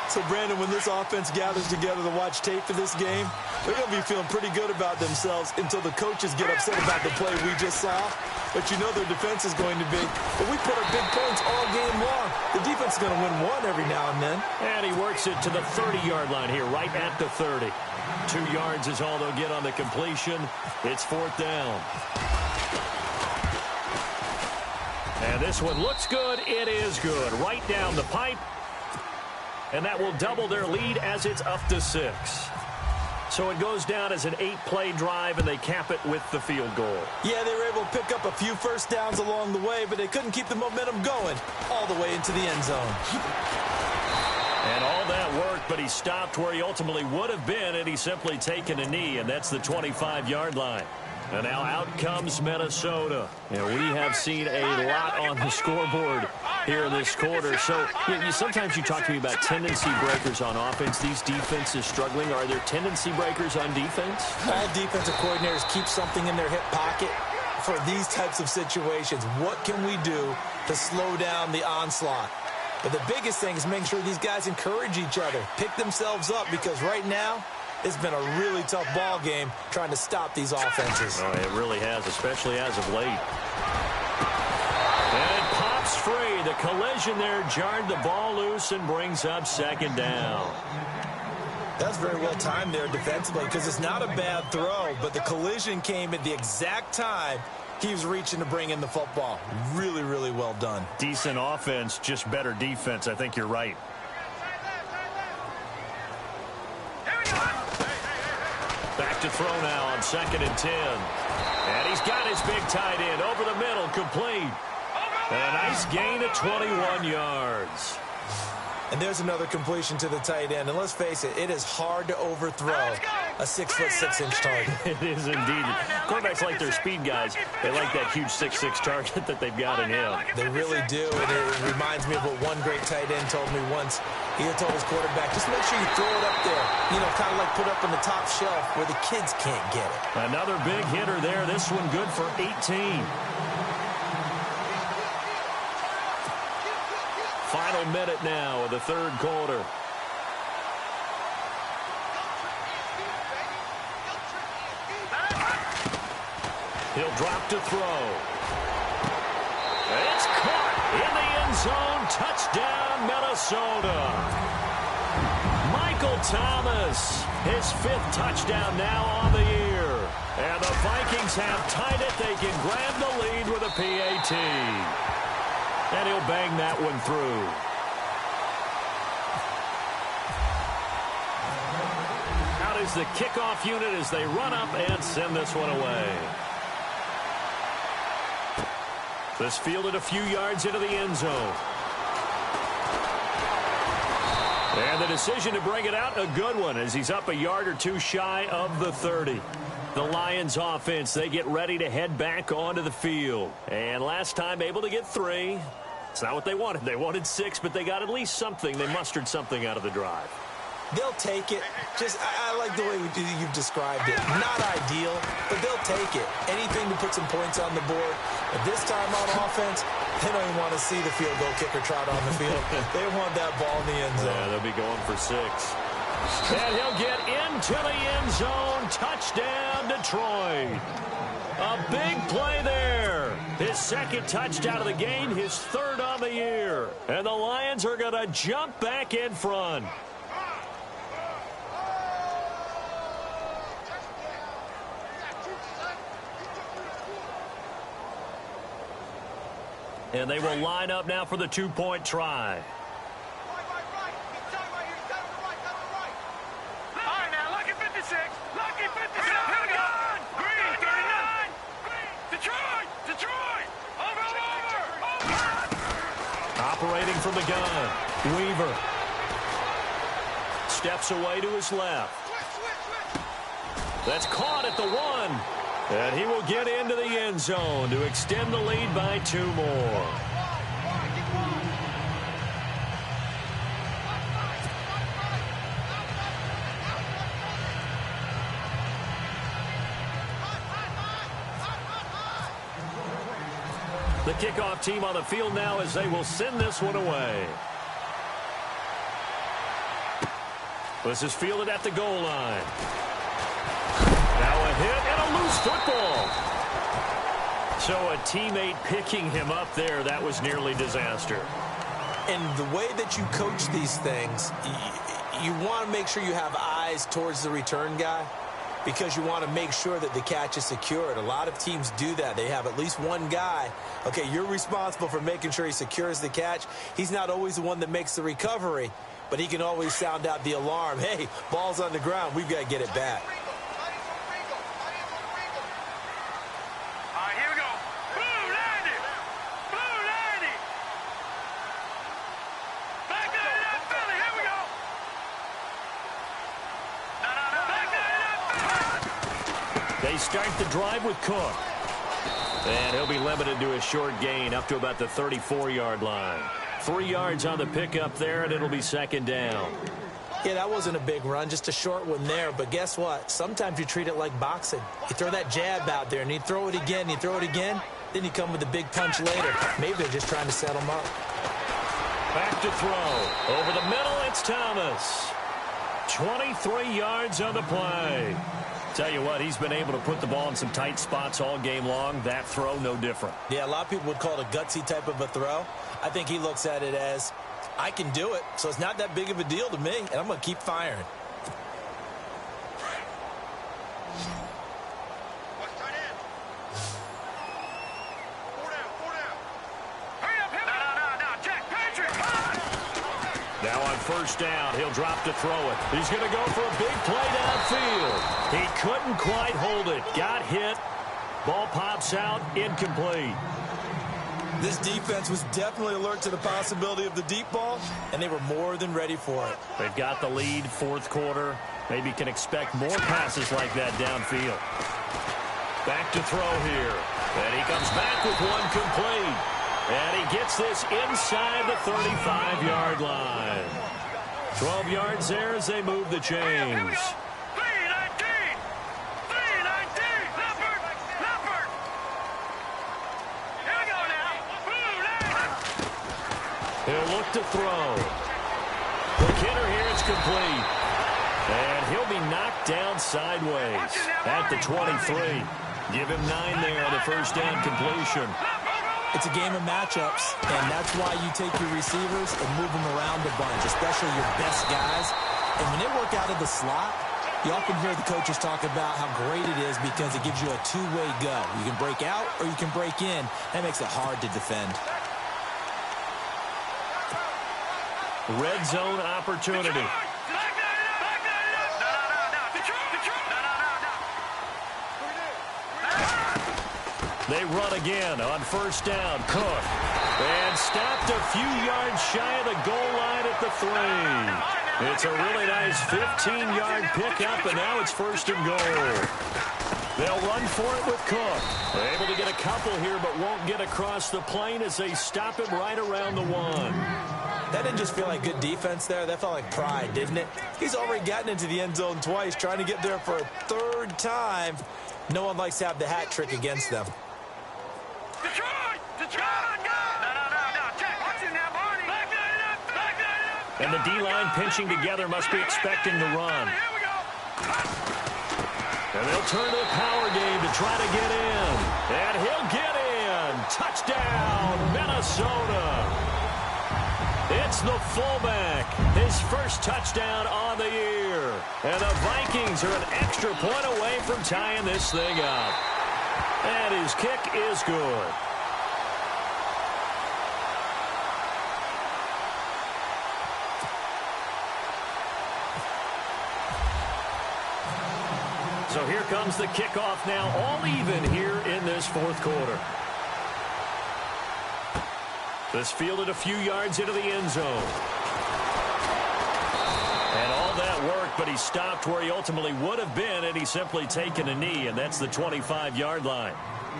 So, Brandon, when this offense gathers together to watch tape for this game, they're going to be feeling pretty good about themselves until the coaches get upset about the play we just saw. But you know their defense is going to be, but we put up big points all game long. The defense is going to win one every now and then. And he works it to the 30-yard line here, right at the 30. 2 yards is all they'll get on the completion. It's 4th down. And this one looks good. It is good. Right down the pipe. And that will double their lead as it's up to 6. So it goes down as an 8-play drive, and they cap it with the field goal. Yeah, they were able to pick up a few first downs along the way, but they couldn't keep the momentum going all the way into the end zone. And all that worked, but he stopped where he ultimately would have been had he simply taken a knee, and that's the 25-yard line. And now out comes Minnesota. And we have seen a lot on the scoreboard here in this quarter. So sometimes you talk to me about tendency breakers on offense. These defenses struggling. Are there tendency breakers on defense? All defensive coordinators keep something in their hip pocket for these types of situations. What can we do to slow down the onslaught? But the biggest thing is making sure these guys encourage each other, pick themselves up, because right now, it's been a really tough ball game trying to stop these offenses. Oh, it really has, especially as of late. And it pops free. The collision there jarred the ball loose and brings up 2nd down. That's very well timed there defensively, because it's not a bad throw, but the collision came at the exact time he was reaching to bring in the football. Really, really well done. Decent offense, just better defense. I think you're right. Back to throw now on 2nd and 10. And he's got his big tight end over the middle, complete. And a nice gain of 21 yards. And there's another completion to the tight end. And let's face it, it is hard to overthrow a 6'6" target. It is indeed. Quarterbacks like their speed guys. They like that huge 6'6" target that they've got in him. They really do. And it reminds me of what one great tight end told me once. He had told his quarterback, just make sure you throw it up there. You know, kind of like put up on the top shelf where the kids can't get it. Another big hitter there. This one good for 18. Final minute now of the 3rd quarter. He'll drop to throw. It's caught in the end zone. Touchdown, Minnesota. Michael Thomas, his 5th touchdown now on the year. And the Vikings have tied it. They can grab the lead with a PAT. And he'll bang that one through. Out is the kickoff unit as they run up and send this one away. This fielded a few yards into the end zone. And the decision to bring it out, a good one, as he's up a yard or two shy of the 30. The Lions offense, they get ready to head back onto the field. And last time able to get 3. It's not what they wanted. They wanted 6, but they got at least something. They mustered something out of the drive. They'll take it. I like the way you've described it. Not ideal, but they'll take it. Anything to put some points on the board. But this time on offense, they don't even want to see the field goal kicker trot on the field. They want that ball in the end zone. Yeah, they'll be going for 6. And he'll get into the end zone. Touchdown, Detroit. A big play there. His second touchdown of the game, his 3rd on the year. And the Lions are going to jump back in front. And they will line up now for the 2-point try. Operating from the gun, Weaver. Steps away to his left. That's caught at the 1. And he will get into the end zone to extend the lead by 2 more. The kickoff team on the field now as they will send this one away. This is fielded at the goal line. Now a hit and a loose football. So a teammate picking him up there, that was nearly disaster. And the way that you coach these things, you want to make sure you have eyes towards the return guy because you want to make sure that the catch is secured. A lot of teams do that. They have at least one guy. Okay, you're responsible for making sure he secures the catch. He's not always the one that makes the recovery, but he can always sound out the alarm. Hey, ball's on the ground. We've got to get it back. They start the drive with Cook. And he'll be limited to a short gain up to about the 34-yard line. 3 yards on the pickup there, and it'll be 2nd down. Yeah, that wasn't a big run, just a short one there. But guess what? Sometimes you treat it like boxing. You throw that jab out there, and you throw it again, you throw it again, then you come with a big punch later. Maybe they're just trying to set him up. Back to throw. Over the middle, it's Thomas. 23 yards on the play. Tell you what, he's been able to put the ball in some tight spots all game long. That throw, no different. Yeah, a lot of people would call it a gutsy type of a throw. I think he looks at it as, I can do it, so it's not that big of a deal to me, and I'm going to keep firing. Now on 1st down, he'll drop to throw it. He's going to go for a big play downfield. He couldn't quite hold it. Got hit. Ball pops out, incomplete. This defense was definitely alert to the possibility of the deep ball, and they were more than ready for it. They've got the lead, 4th quarter. Maybe can expect more passes like that downfield. Back to throw here. And he comes back with one complete. And he gets this inside the 35-yard line. 12 yards there as they move the chains. He'll look to throw. The hitter here, it's complete. And he'll be knocked down sideways at the 23. Give him 9 there on the 1st down completion. It's a game of matchups, and that's why you take your receivers and move them around a bunch, especially your best guys. And when they work out of the slot, you often hear the coaches talk about how great it is because it gives you a two-way go. You can break out or you can break in. That makes it hard to defend. Red zone opportunity. They run again on first down. Cook. And stopped a few yards shy of the goal line at the 3. It's a really nice 15-yard pickup, and now it's first and goal. They'll run for it with Cook. They're able to get a couple here, but won't get across the plane as they stop him right around the 1. That didn't just feel like good defense there. That felt like pride, didn't it? He's already gotten into the end zone twice, trying to get there for a third time. No one likes to have the hat trick against them. And the D-line pinching together must be expecting the run. And they'll turn to the power game to try to get in. And he'll get in. Touchdown, Minnesota. It's the fullback. His first touchdown on the year. And the Vikings are an extra point away from tying this thing up. And his kick is good. So here comes the kickoff now, all even here in this fourth quarter. This fielded a few yards into the end zone. And all that worked, but he stopped where he ultimately would have been, and he's simply taken a knee, and that's the 25-yard line.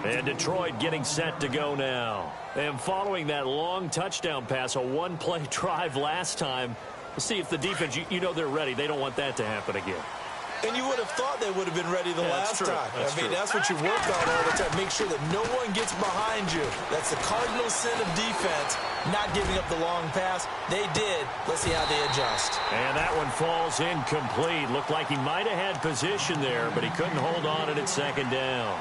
And Detroit getting set to go now. And following that long touchdown pass, a one-play drive last time, we'll see if the defense, you know they're ready. They don't want that to happen again. And you would have thought they would have been ready the last time. That's what you work on all the time. Make sure that no one gets behind you. That's the cardinal sin of defense, not giving up the long pass. They did. Let's see how they adjust. And that one falls incomplete. Looked like he might have had position there, but he couldn't hold on at second down.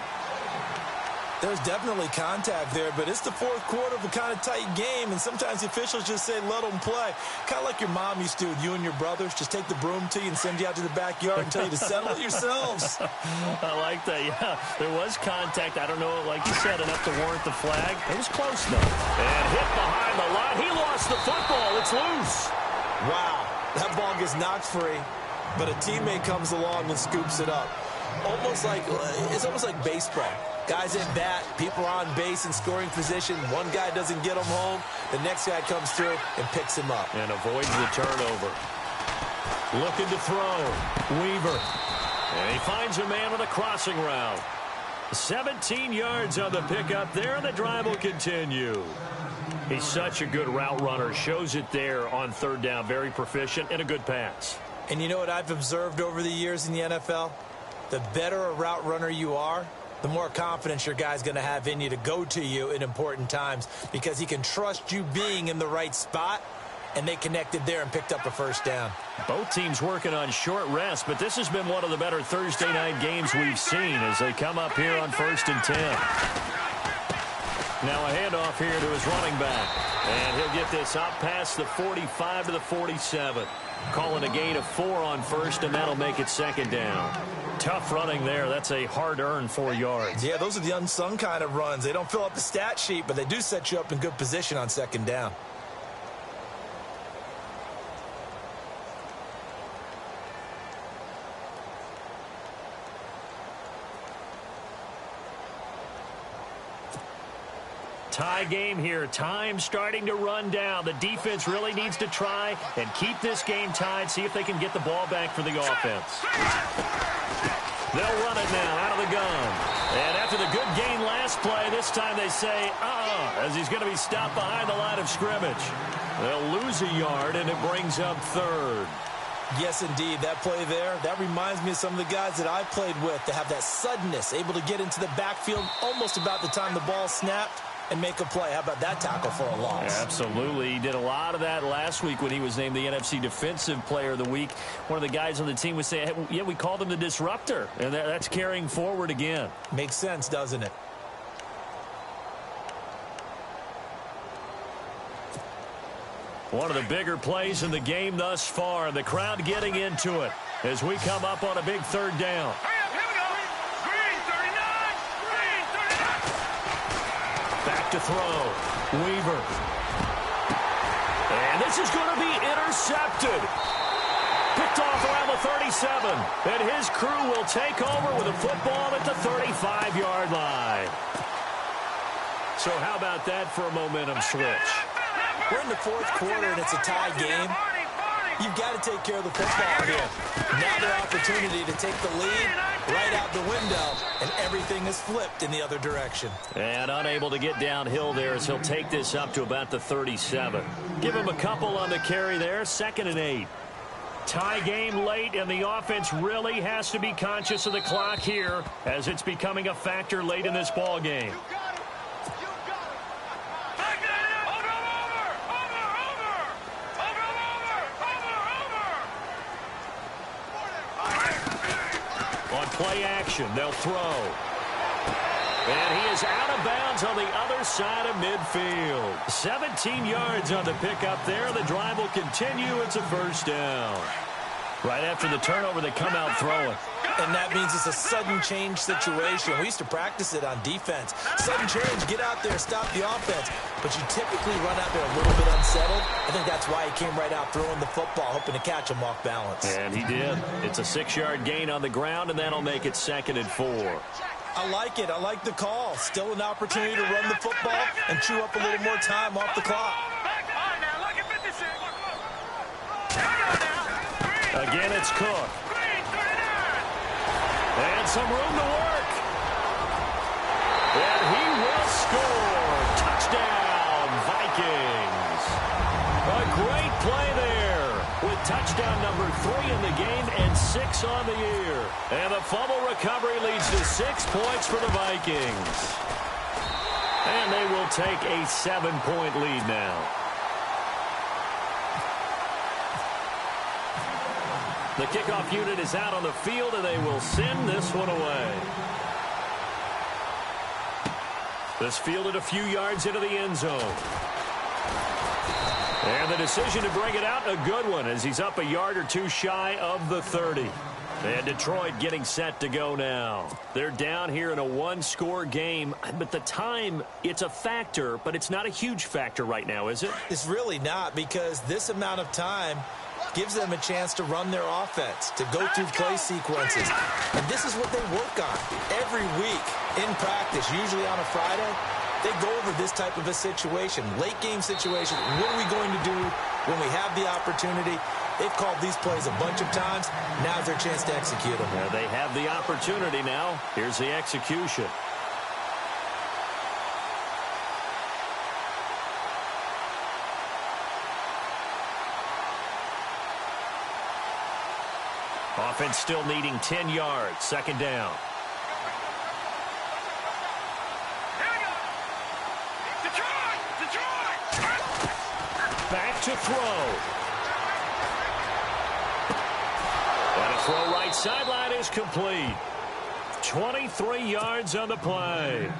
There's definitely contact there, but it's the fourth quarter of a kind of tight game, and sometimes the officials just say, let them play. Kind of like your mom used to with you and your brothers. Just take the broom to you and send you out to the backyard and tell you to settle it yourselves. I like that, yeah. There was contact. I don't know, like you said, enough to warrant the flag. It was close, though. And hit behind the line. He lost the football. It's loose. Wow. That ball gets knocked free, but a teammate comes along and scoops it up. It's almost like baseball. Guys at bat, people are on base in scoring position. One guy doesn't get him home. The next guy comes through and picks him up. And avoids the turnover. Looking to throw. Weaver. And he finds a man with a crossing route. 17 yards on the pickup there, and the drive will continue. He's such a good route runner. Shows it there on third down. Very proficient and a good pass. And you know what I've observed over the years in the NFL? The better a route runner you are, the more confidence your guy's going to have in you to go to you in important times because he can trust you being in the right spot, and they connected there and picked up a first down. Both teams working on short rest, but this has been one of the better Thursday night games we've seen as they come up here on 1st and 10. Now a handoff here to his running back, and he'll get this out past the 45 to the 47. Calling a gain of 4 on first, and that'll make it second down. Tough running there. That's a hard-earned 4 yards. Yeah, those are the unsung kind of runs. They don't fill up the stat sheet, but they do set you up in good position on second down. Tie game here. Time starting to run down. The defense really needs to try and keep this game tied, see if they can get the ball back for the offense. They'll run it now out of the gun. And after the good gain last play, this time they say, as he's going to be stopped behind the line of scrimmage. They'll lose a yard, and it brings up third. Yes, indeed. That play there, that reminds me of some of the guys that I played with to have that suddenness, able to get into the backfield almost about the time the ball snapped and make a play. How about that tackle for a loss? Absolutely. He did a lot of that last week when he was named the NFC Defensive Player of the Week. One of the guys on the team would say, hey, yeah, we called him the disruptor. And that's carrying forward again. Makes sense, doesn't it? One of the bigger plays in the game thus far. The crowd getting into it as we come up on a big third down. Back to throw. Weaver. And this is going to be intercepted. Picked off around the 37. And his crew will take over with a football at the 35-yard line. So how about that for a momentum switch? We're in the fourth quarter, and it's a tie game. You've got to take care of the football here. Now their opportunity to take the lead right out the window, and everything is flipped in the other direction. And unable to get downhill there as he'll take this up to about the 37. Give him a couple on the carry there, 2nd and 8. Tie game late, and the offense really has to be conscious of the clock here as it's becoming a factor late in this ball game. Play action. They'll throw. And he is out of bounds on the other side of midfield. 17 yards on the pickup there. The drive will continue. It's a first down. Right after the turnover, they come out throwing. And that means it's a sudden change situation. We used to practice it on defense. Sudden change, get out there, stop the offense. But you typically run out there a little bit unsettled. I think that's why he came right out throwing the football, hoping to catch him off balance. And he did. It's a 6-yard gain on the ground, and that'll make it 2nd and 4. I like it. I like the call. Still an opportunity to run the football and chew up a little more time off the clock. Again, it's Cook. And some room to work. And he will score. Touchdown, Vikings. A great play there with touchdown number 3 in the game and 6 on the year. And the fumble recovery leads to 6 points for the Vikings. And they will take a 7-point lead now. The kickoff unit is out on the field, and they will send this one away. This fielded a few yards into the end zone. And the decision to bring it out, a good one, as he's up a yard or two shy of the 30. And Detroit getting set to go now. They're down here in a 1-score game, but the time, it's a factor, but it's not a huge factor right now, is it? It's really not, because this amount of time gives them a chance to run their offense, to go through play sequences. And this is what they work on every week in practice, usually on a Friday. They go over this type of a situation, late game situation. What are we going to do when we have the opportunity? They've called these plays a bunch of times. Now's their chance to execute them. Yeah, they have the opportunity now. Here's the execution. Offense still needing 10 yards. 2nd down. Back to throw. And a throw right sideline is complete. 23 yards on the play.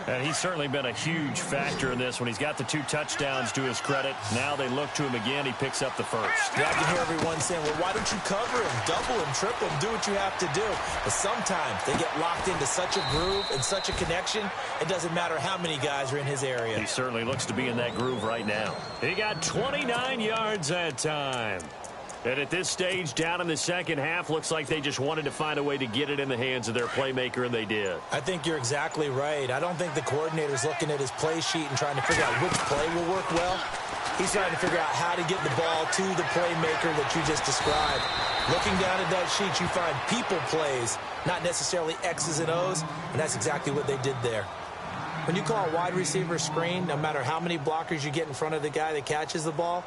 And he's certainly been a huge factor in this when he's got the 2 touchdowns to his credit. Now they look to him again. He picks up the first. Yeah, I can hear everyone saying, well, why don't you cover him, double him, triple him, do what you have to do. But sometimes they get locked into such a groove and such a connection, it doesn't matter how many guys are in his area. He certainly looks to be in that groove right now. He got 29 yards that time. And at this stage, down in the second half, looks like they just wanted to find a way to get it in the hands of their playmaker, and they did. I think you're exactly right. I don't think the coordinator's looking at his play sheet and trying to figure out which play will work well. He's trying to figure out how to get the ball to the playmaker that you just described. Looking down at that sheet, you find people plays, not necessarily X's and O's, and that's exactly what they did there. When you call a wide receiver screen, no matter how many blockers you get in front of the guy that catches the ball,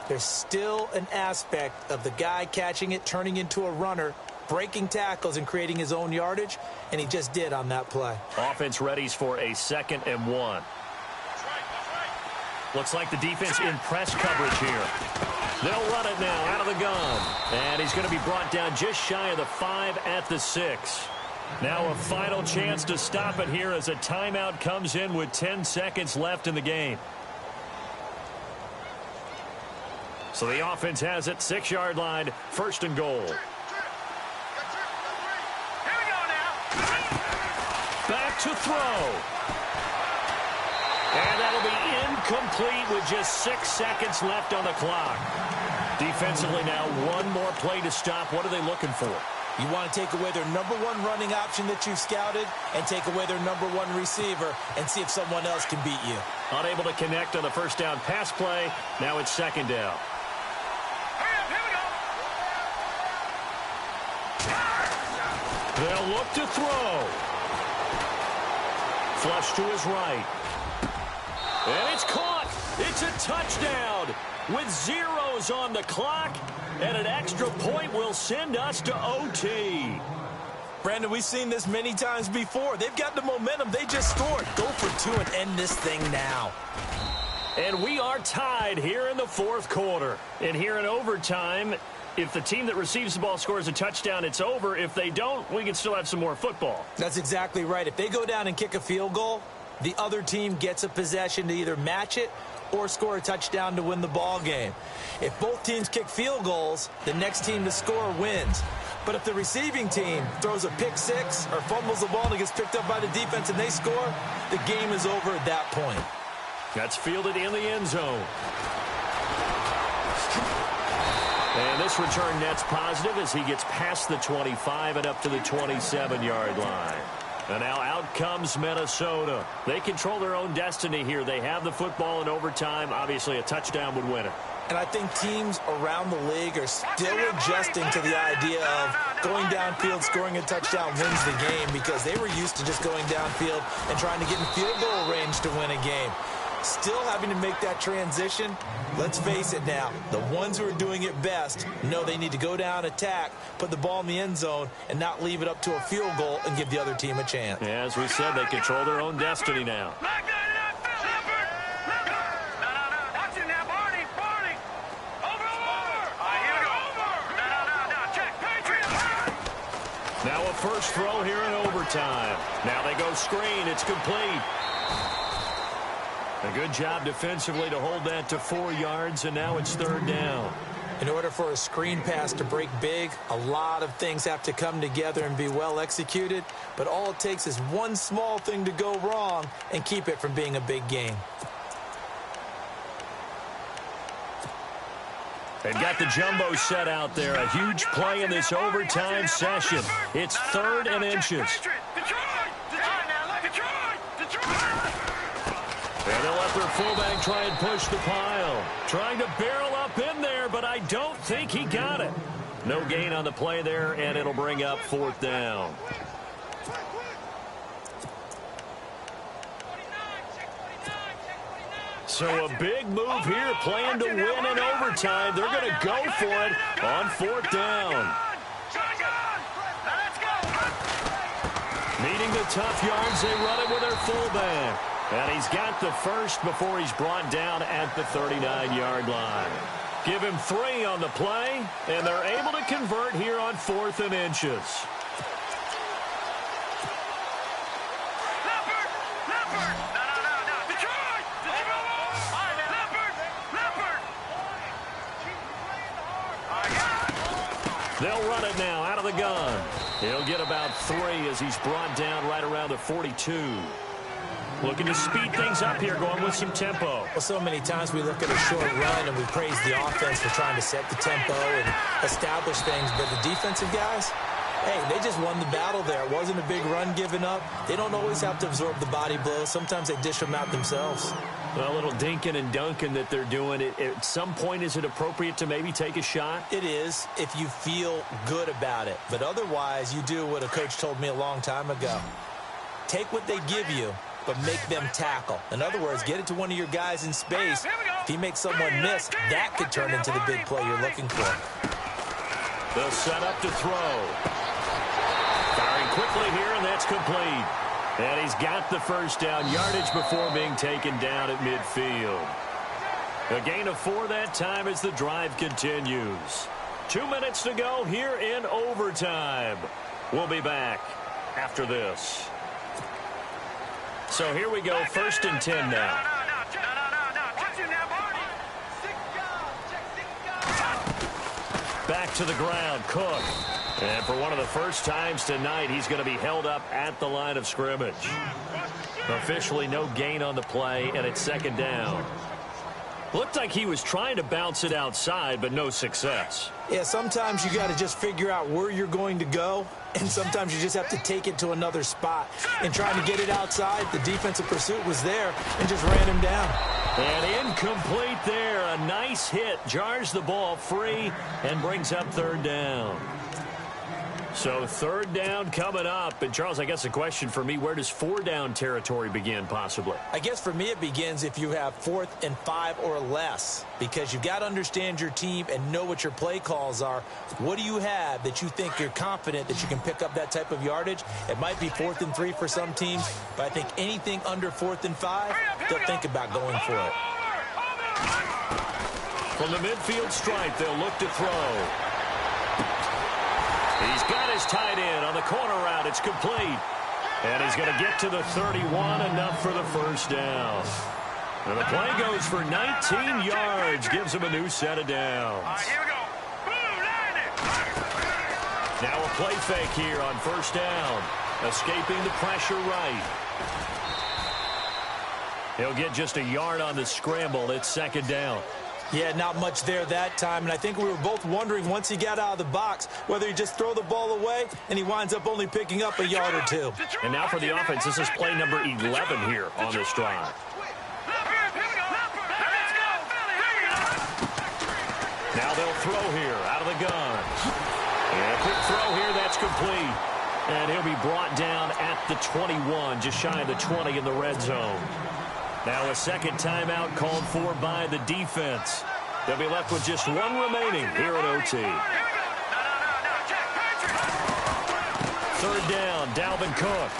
there's still an aspect of the guy catching it, turning into a runner, breaking tackles and creating his own yardage, and he just did on that play. Offense readies for a 2nd and 1. Looks like the defense in press coverage here. They'll run it now out of the gun. And he's going to be brought down just shy of the 5 at the 6. Now a final chance to stop it here as a timeout comes in with 10 seconds left in the game. So the offense has it, 6-yard line, 1st and goal. Back to throw. And that'll be incomplete with just 6 seconds left on the clock. Defensively now, one more play to stop. What are they looking for? You want to take away their #1 running option that you've scouted and take away their #1 receiver and see if someone else can beat you. Unable to connect on the first down pass play. Now it's second down. They'll look to throw. Flush to his right. And it's caught. It's a touchdown with zeros on the clock. And an extra point will send us to OT. Brandon, we've seen this many times before. They've got the momentum. They just scored. Go for 2 and end this thing now. And we are tied here in the fourth quarter. And here in overtime, if the team that receives the ball scores a touchdown, it's over. If they don't, we can still have some more football. That's exactly right. If they go down and kick a field goal, the other team gets a possession to either match it or score a touchdown to win the ball game. If both teams kick field goals, the next team to score wins. But if the receiving team throws a pick six or fumbles the ball and it gets picked up by the defense and they score, the game is over at that point. That's fielded in the end zone. And this return net's positive as he gets past the 25 and up to the 27-yard line. And now out comes Minnesota. They control their own destiny here. They have the football in overtime. Obviously, a touchdown would win it. And I think teams around the league are still adjusting to the idea of going downfield, scoring a touchdown wins the game because they were used to just going downfield and trying to get in field goal range to win a game. Still having to make that transition. Let's face it now, the ones who are doing it best know they need to go down, attack, put the ball in the end zone, and not leave it up to a field goal and give the other team a chance. Yeah, as we said, they control their own destiny now. Now a first throw here in overtime. Now they go screen. It's complete. A good job defensively to hold that to 4 yards, and now it's third down. In order for a screen pass to break big, a lot of things have to come together and be well executed, but all it takes is one small thing to go wrong and keep it from being a big game. They've got the jumbo set out there. A huge play in this overtime session. It's 3rd and inches. And they'll let their fullback try and push the pile. Trying to barrel up in there, but I don't think he got it. No gain on the play there, and it'll bring up 4th down. So a big move here, playing to win in overtime. They're going to go for it on 4th down. Needing the tough yards, they run it with their fullback. And he's got the first before he's brought down at the 39-yard line. Give him 3 on the play, and they're able to convert here on 4th and inches. They'll run it now out of the gun. He'll get about 3 as he's brought down right around the 42. Looking to speed things up here, going with some tempo. Well, so many times we look at a short run and we praise the offense for trying to set the tempo and establish things. But the defensive guys, hey, they just won the battle there. It wasn't a big run given up. They don't always have to absorb the body blows. Sometimes they dish them out themselves. Well, a little dinking and dunking that they're doing. At some point, is it appropriate to maybe take a shot? It is if you feel good about it. But otherwise, you do what a coach told me a long time ago. Take what they give you, but make them tackle. In other words, get it to one of your guys in space. If he makes someone miss, that could turn into the big play you're looking for. They'll set up to throw. Firing quickly here, and that's complete. And he's got the first down yardage before being taken down at midfield. A gain of 4 that time as the drive continues. 2 minutes to go here in overtime. We'll be back after this. So here we go, 1st and 10 now. Back to the ground, Cook. And for one of the first times tonight, he's going to be held up at the line of scrimmage. Officially no gain on the play, and it's second down. Looked like he was trying to bounce it outside, but no success. Yeah, sometimes you got to just figure out where you're going to go, and sometimes you just have to take it to another spot. And trying to get it outside, the defensive pursuit was there and just ran him down. And incomplete there. A nice hit. Jars the ball free and brings up third down. So third down coming up. And, Charles, I guess a question for me, where does 4-down territory begin possibly? I guess for me it begins if you have 4th and 5 or less, because you've got to understand your team and know what your play calls are. What do you have that you think you're confident that you can pick up that type of yardage? It might be 4th and 3 for some teams, but I think anything under 4th and 5, they'll think about going for it. From the midfield stripe, they'll look to throw. He's got his tight end on the corner route. It's complete. And he's going to get to the 31, enough for the first down. And the play goes for 19 yards, gives him a new set of downs. Here we go. Now a play fake here on first down. Escaping the pressure right. He'll get just a yard on the scramble. It's second down. Yeah, not much there that time, and I think we were both wondering once he got out of the box whether he just throw the ball away, and he winds up only picking up a yard or two. And now for the offense, this is play number 11 here on this drive. Now they'll throw here out of the gun. And a quick throw here, that's complete. And he'll be brought down at the 21, just shy of the 20 in the red zone. Now a second timeout called for by the defense. They'll be left with just one remaining here at OT. Third down, Dalvin Cook.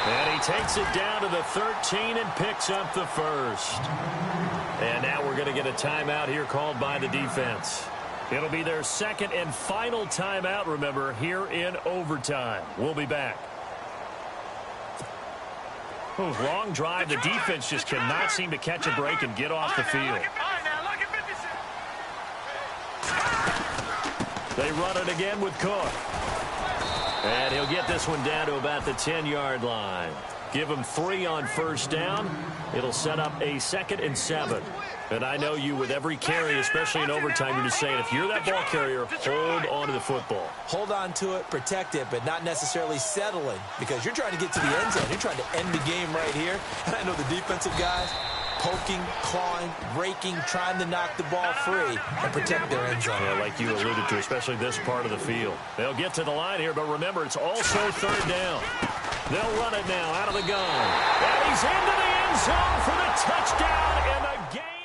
And he takes it down to the 13 and picks up the first. And now we're going to get a timeout here called by the defense. It'll be their second and final timeout, remember, here in overtime. We'll be back. Long drive. The defense just cannot seem to catch a break and get off the field. They run it again with Cook. And he'll get this one down to about the 10-yard line. Give him 3 on first down. It'll set up a 2nd and 7. And I know you, with every carry, especially in overtime, you're just saying, if you're that ball carrier, hold on to the football. Hold on to it, protect it, but not necessarily settling, because you're trying to get to the end zone. You're trying to end the game right here. And I know the defensive guys poking, clawing, raking, trying to knock the ball free and protect their end zone. Yeah, like you alluded to, especially this part of the field. They'll get to the line here, but remember, it's also third down. They'll run it now out of the gun. And he's into the end zone for the touchdown, and the game